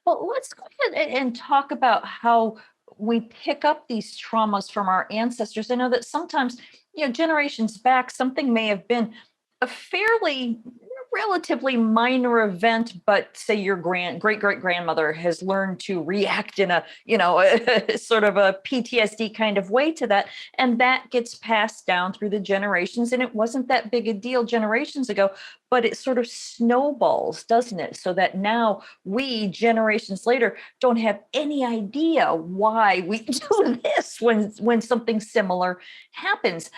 Well, let's go ahead and talk about how we pick up these traumas from our ancestors. I know that sometimes, generations back, something may have been a fairly relatively minor event, but say your great great grandmother has learned to react in a, a sort of a PTSD kind of way to that. And that gets passed down through the generations. And it wasn't that big a deal generations ago, but it sort of snowballs, doesn't it? So that now we, generations later, don't have any idea why we do this when something similar happens.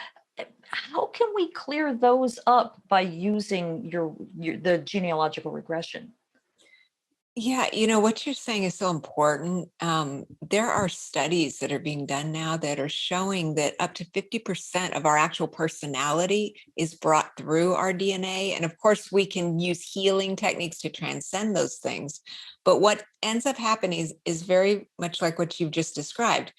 How can we clear those up by using the genealogical regression? Yeah, what you're saying is so important. There are studies that are being done now that are showing that up to 50% of our actual personality is brought through our DNA. And of course, we can use healing techniques to transcend those things. But what ends up happening is very much like what you've just described.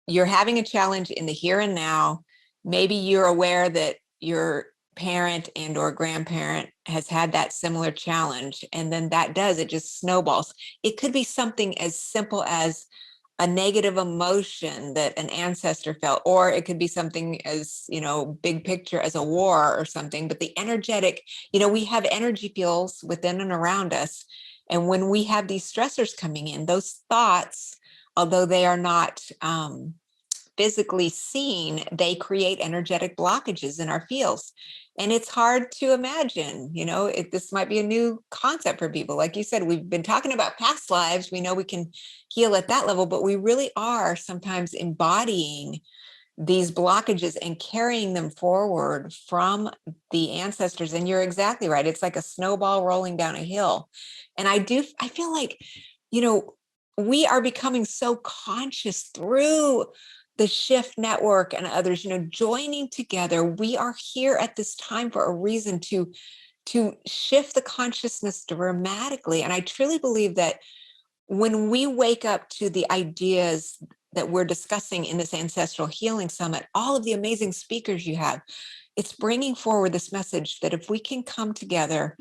You're having a challenge in the here and now. Maybe you're aware that your parent and or grandparent has had that similar challenge, and then it just snowballs. It could be something as simple as a negative emotion that an ancestor felt, or it could be something as, big picture as a war or something. But the energetic, we have energy fields within and around us, and when we have these stressors coming in, those thoughts, although they are not physically seen, they create energetic blockages in our fields. And it's hard to imagine, this might be a new concept for people. Like you said, we've been talking about past lives. We know we can heal at that level, but we really are sometimes embodying these blockages and carrying them forward from the ancestors. And you're exactly right. It's like a snowball rolling down a hill. And I feel like, we are becoming so conscious through the Shift Network and others, joining together. We are here at this time for a reason to shift the consciousness dramatically. And I truly believe that when we wake up to the ideas that we're discussing in this Ancestral Healing Summit, all of the amazing speakers you have, it's bringing forward this message that if we can come together,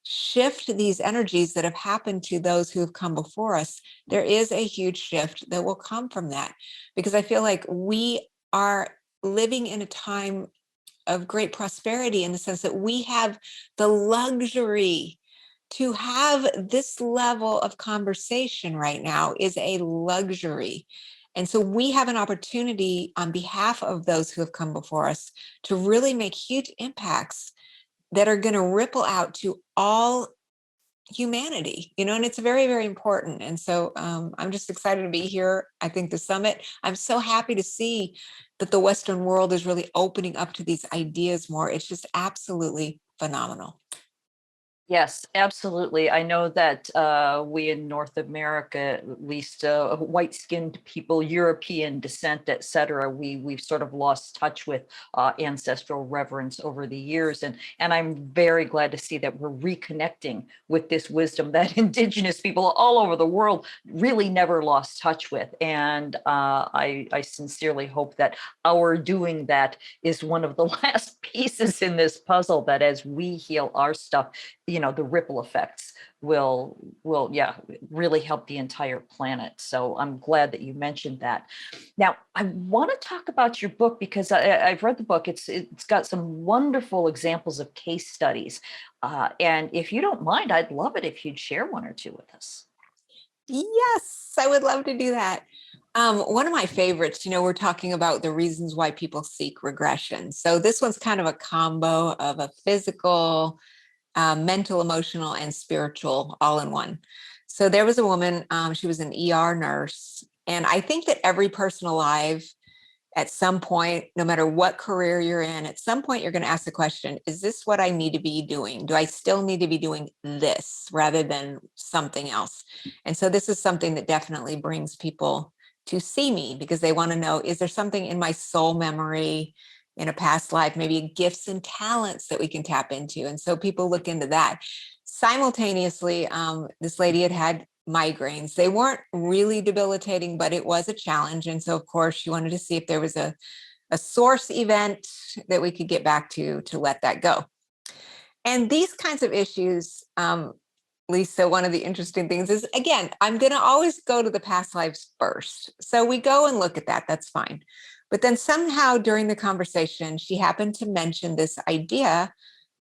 shift these energies that have happened to those who have come before us, there is a huge shift that will come from that. Because I feel like we are living in a time of great prosperity in the sense that we have the luxury to have this level of conversation right now is a luxury. And so we have an opportunity on behalf of those who have come before us to really make huge impacts that are going to ripple out to all humanity, and it's very, very important. And so I'm just excited to be here. I think the summit, I'm so happy to see that the Western world is really opening up to these ideas more. It's just absolutely phenomenal. Yes, absolutely. I know that we in North America, at least white-skinned people, European descent, et cetera, we've sort of lost touch with ancestral reverence over the years, and I'm very glad to see that we're reconnecting with this wisdom that Indigenous people all over the world really never lost touch with. And I sincerely hope that our doing that is one of the last pieces in this puzzle. That as we heal our stuff, the ripple effects will yeah, really help the entire planet. So I'm glad that you mentioned that. Now I want to talk about your book because I've read the book. It's got some wonderful examples of case studies, and if you don't mind, I'd love it if you'd share one or two with us. Yes, I would love to do that. One of my favorites, we're talking about the reasons why people seek regression. So this one's kind of a combo of a physical, mental, emotional, and spiritual all in one. So there was a woman, she was an ER nurse. And I think that every person alive at some point, no matter what career you're in, at some point you're going to ask the question, is this what I need to be doing? Do I still need to be doing this rather than something else? And so this is something that definitely brings people to see me because they want to know, is there something in my soul memory in a past life, maybe gifts and talents that we can tap into? And so people look into that. Simultaneously, this lady had migraines. They weren't really debilitating, but it was a challenge. And so, of course, she wanted to see if there was a source event that we could get back to let that go. And these kinds of issues, Lisa, one of the interesting things is, again, I'm going to always go to the past lives first. So we go and look at that. That's fine. But then somehow during the conversation, she happened to mention this idea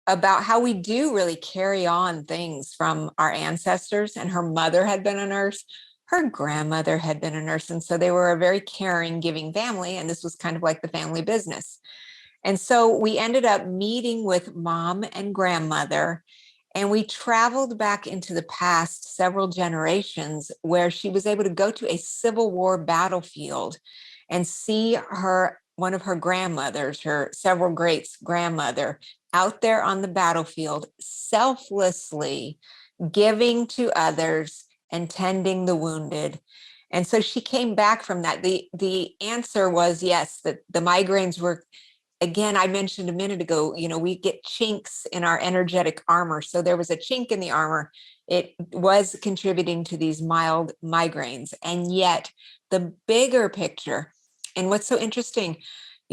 about how we do really carry on things from our ancestors. And her mother had been a nurse. Her grandmother had been a nurse. And so they were a very caring, giving family. And this was kind of like the family business. And so we ended up meeting with mom and grandmother, and we traveled back into the past several generations where she was able to go to a Civil War battlefield and see one of her grandmothers, her several greats grandmother, out there on the battlefield, selflessly giving to others and tending the wounded. And so she came back from that. The answer was yes, that the migraines were, again, I mentioned a minute ago, we get chinks in our energetic armor. So there was a chink in the armor. It was contributing to these mild migraines. And yet the bigger picture, and what's so interesting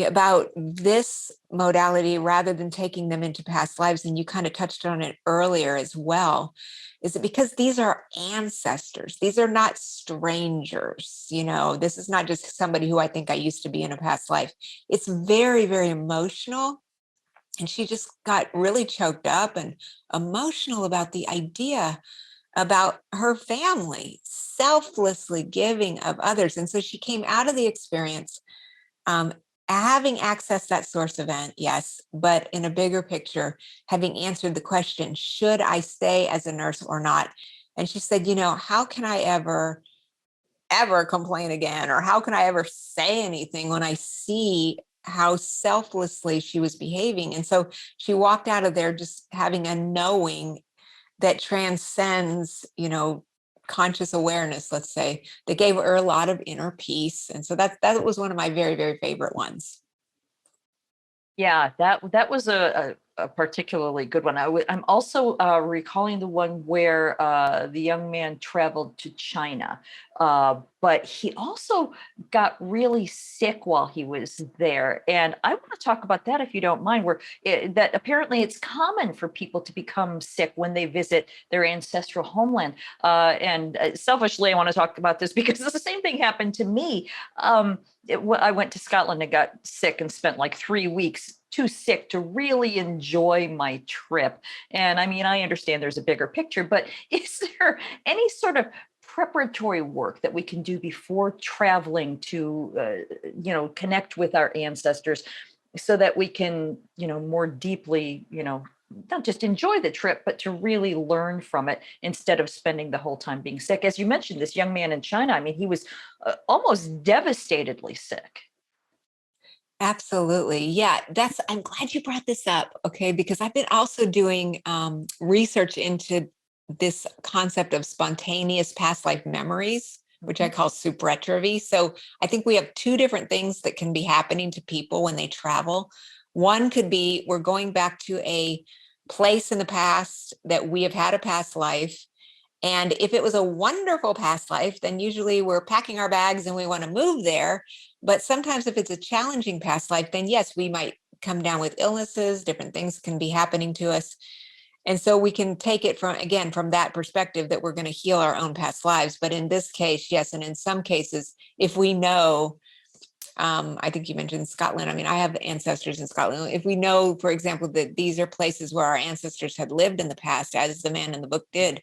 about this modality, rather than taking them into past lives, and you kind of touched on it earlier as well, is that because these are ancestors, these are not strangers. This is not just somebody who I think I used to be in a past life. It's very, very emotional. And she just got really choked up and emotional about the idea about her family selflessly giving of others. And so she came out of the experience having accessed that source event, yes, but in a bigger picture, having answered the question, should I stay as a nurse or not? And she said, how can I ever complain again? Or how can I ever say anything when I see how selflessly she was behaving? And so she walked out of there just having a knowing that transcends, conscious awareness, let's say, that gave her a lot of inner peace. And so that was one of my very, very favorite ones. Yeah, that was a particularly good one. I'm also recalling the one where the young man traveled to China, but he also got really sick while he was there. And I want to talk about that if you don't mind. That apparently it's common for people to become sick when they visit their ancestral homeland. And selfishly, I want to talk about this because the same thing happened to me. I went to Scotland and got sick and spent like 3 weeks too sick to really enjoy my trip. And I mean, I understand there's a bigger picture, but is there any sort of preparatory work that we can do before traveling to, connect with our ancestors so that we can, more deeply, not just enjoy the trip, but to really learn from it instead of spending the whole time being sick? As you mentioned, this young man in China, I mean, he was almost devastatedly sick. Absolutely. Yeah, I'm glad you brought this up. Okay. Because I've been also doing research into this concept of spontaneous past life memories, which I call supretravy. So I think we have two different things that can be happening to people when they travel. One could be we're going back to a place in the past that we have had a past life. And if it was a wonderful past life, then usually we're packing our bags and we want to move there. But sometimes if it's a challenging past life, then yes, we might come down with illnesses, different things can be happening to us. And so we can take it from that perspective that we're going to heal our own past lives. But in this case, yes. And in some cases, if we know, I think you mentioned Scotland. I mean, I have ancestors in Scotland. If we know, for example, that these are places where our ancestors had lived in the past, as the man in the book did,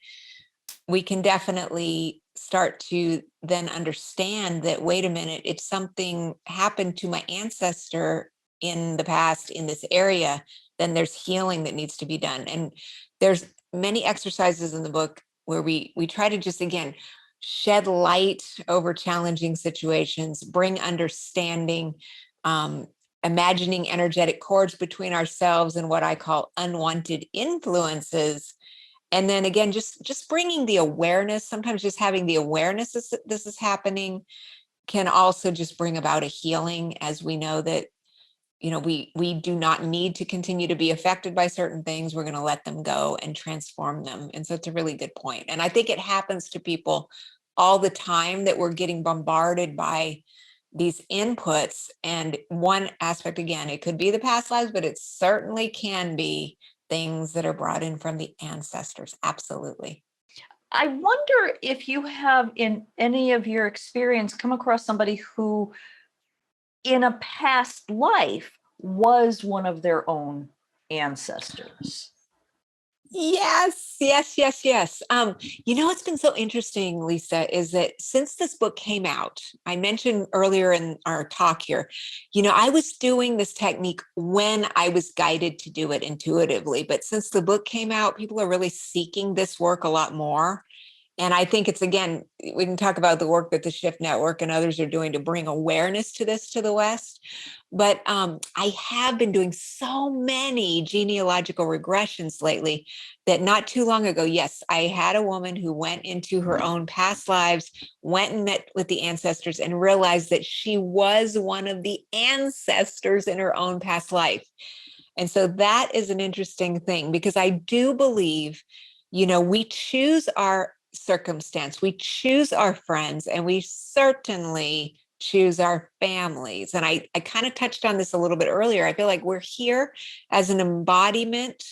we can definitely start to then understand that, wait a minute, if something happened to my ancestor in the past in this area, then there's healing that needs to be done. And there's many exercises in the book where we try to just, again, shed light over challenging situations, bring understanding, imagining energetic cords between ourselves and what I call unwanted influences. And then again, just bringing the awareness, sometimes just having the awareness that this is happening can also just bring about a healing, as we know that, we do not need to continue to be affected by certain things. We're going to let them go and transform them. And so it's a really good point. And I think it happens to people all the time that we're getting bombarded by these inputs. And one aspect, again, it could be the past lives, but it certainly can be things that are brought in from the ancestors. Absolutely. I wonder if you have, in any of your experience, come across somebody who in a past life was one of their own ancestors. Yes, yes, yes, yes. What's been so interesting, Lisa, is that since this book came out, I mentioned earlier in our talk here, I was doing this technique when I was guided to do it intuitively. But since the book came out, people are really seeking this work a lot more. And I think it's, again, we can talk about the work that the Shift Network and others are doing to bring awareness to this to the West. But I have been doing so many genealogical regressions lately that not too long ago, yes, I had a woman who went into her own past lives, went and met with the ancestors, and realized that she was one of the ancestors in her own past life. And so that is an interesting thing, because I do believe, we choose our circumstance, we choose our friends, and we certainly choose our families. And I kind of touched on this a little bit earlier. I feel like we're here as an embodiment.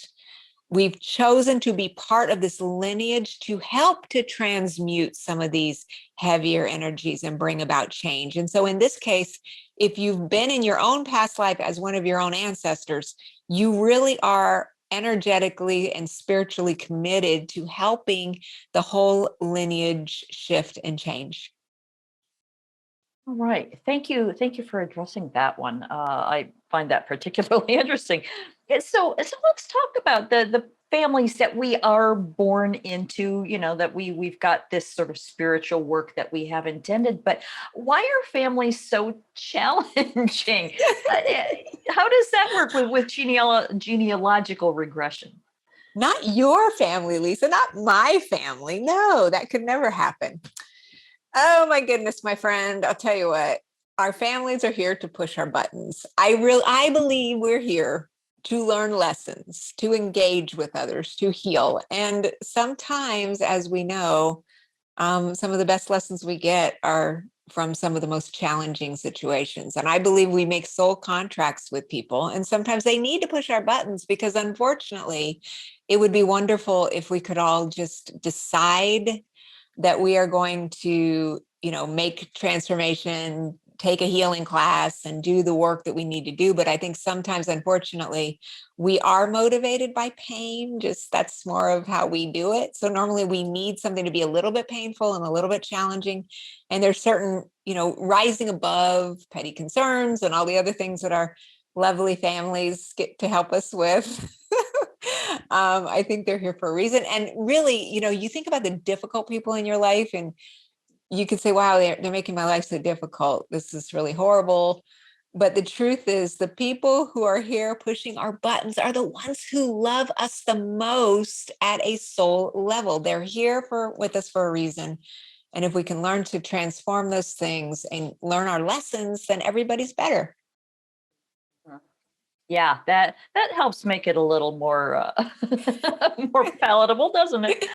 We've chosen to be part of this lineage to help to transmute some of these heavier energies and bring about change. And so in this case, if you've been in your own past life as one of your own ancestors, you really are energetically and spiritually committed to helping the whole lineage shift and change. All right. Thank you. Thank you for addressing that one. I find that particularly interesting. So let's talk about the families that we are born into, that we've got this sort of spiritual work that we have intended. But why are families so challenging? How does that work with genealogical regression? Not your family, Lisa, not my family. No, that could never happen. Oh my goodness, my friend, I'll tell you what, our families are here to push our buttons. I believe we're here to learn lessons, to engage with others, to heal. And sometimes, as we know, some of the best lessons we get are from some of the most challenging situations. And I believe we make soul contracts with people. And sometimes they need to push our buttons, because unfortunately, it would be wonderful if we could all just decide that we are going to, make transformation, take a healing class, and do the work that we need to do. But I think sometimes, unfortunately, we are motivated by pain. Just that's more of how we do it. So normally we need something to be a little bit painful and a little bit challenging. And there's certain, rising above petty concerns and all the other things that our lovely families get to help us with. I think they're here for a reason. And really, you think about the difficult people in your life, and you could say, wow, they're making my life so difficult. This is really horrible. But the truth is, the people who are here pushing our buttons are the ones who love us the most at a soul level. They're here with us for a reason. And if we can learn to transform those things and learn our lessons, then everybody's better. Yeah, that helps make it a little more more palatable, doesn't it?